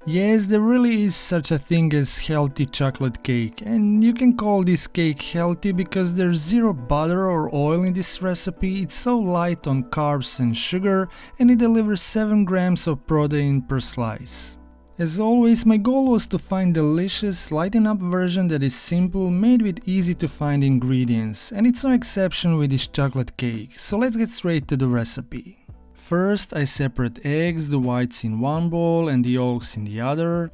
Yes, there really is such a thing as healthy chocolate cake, and you can call this cake healthy because there's zero butter or oil in this recipe. It's so light on carbs and sugar, and it delivers 7 grams of protein per slice. As always, my goal was to find delicious, lighten up version that is simple, made with easy to find ingredients, and it's no exception with this chocolate cake, so let's get straight to the recipe. First, I separate eggs, the whites in one bowl and the yolks in the other.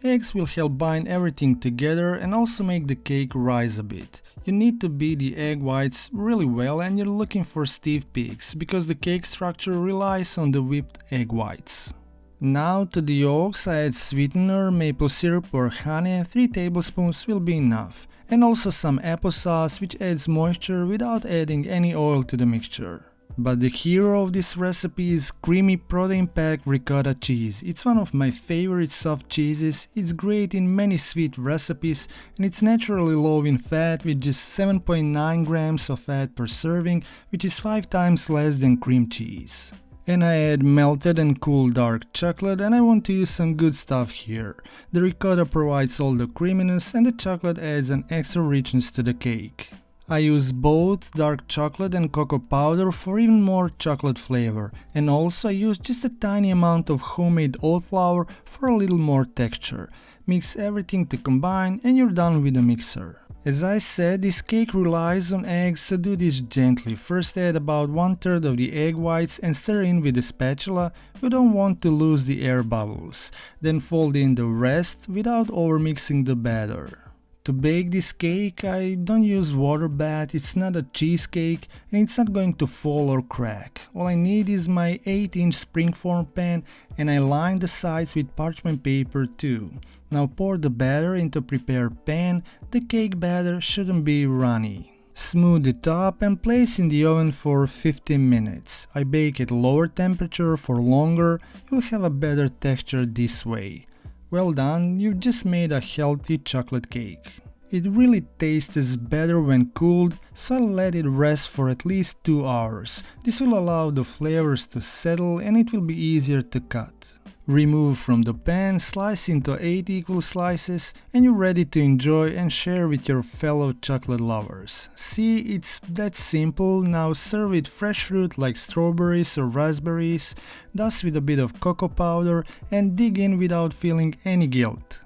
Eggs will help bind everything together and also make the cake rise a bit. You need to beat the egg whites really well and you're looking for stiff peaks because the cake structure relies on the whipped egg whites. Now to the yolks I add sweetener, maple syrup or honey, and 3 tablespoons will be enough. And also some applesauce, which adds moisture without adding any oil to the mixture. But the hero of this recipe is creamy protein-packed ricotta cheese. It's one of my favorite soft cheeses, it's great in many sweet recipes and it's naturally low in fat with just 7.9 grams of fat per serving, which is 5 times less than cream cheese. And I add melted and cool dark chocolate, and I want to use some good stuff here. The ricotta provides all the creaminess and the chocolate adds an extra richness to the cake. I use both dark chocolate and cocoa powder for even more chocolate flavor, and also I use just a tiny amount of homemade oat flour for a little more texture. Mix everything to combine and you're done with the mixer. As I said, this cake relies on eggs, so do this gently. First add about 1/3 of the egg whites and stir in with a spatula. You don't want to lose the air bubbles. Then fold in the rest without overmixing the batter. To bake this cake, I don't use water bath, it's not a cheesecake and it's not going to fall or crack. All I need is my 8-inch springform pan and I line the sides with parchment paper too. Now pour the batter into prepared pan. The cake batter shouldn't be runny. Smooth the top and place in the oven for 15 minutes. I bake at lower temperature for longer, you'll have a better texture this way. Well done, you've just made a healthy chocolate cake. It really tastes better when cooled, so I'll let it rest for at least 2 hours. This will allow the flavors to settle and it will be easier to cut. Remove from the pan, slice into 8 equal slices, and you're ready to enjoy and share with your fellow chocolate lovers. See, it's that simple. Now serve with fresh fruit like strawberries or raspberries, dust with a bit of cocoa powder, and dig in without feeling any guilt.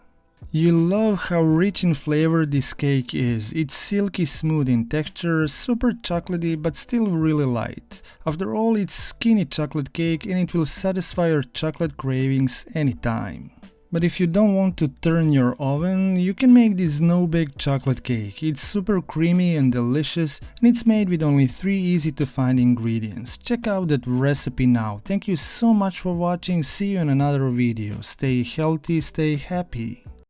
You'll love how rich in flavor this cake is. It's silky smooth in texture, super chocolatey but still really light. After all, it's skinny chocolate cake and it will satisfy your chocolate cravings anytime. But if you don't want to turn your oven, you can make this no-bake chocolate cake. It's super creamy and delicious and it's made with only 3 easy to find ingredients. Check out that recipe now. Thank you so much for watching. See you in another video. Stay healthy, stay happy.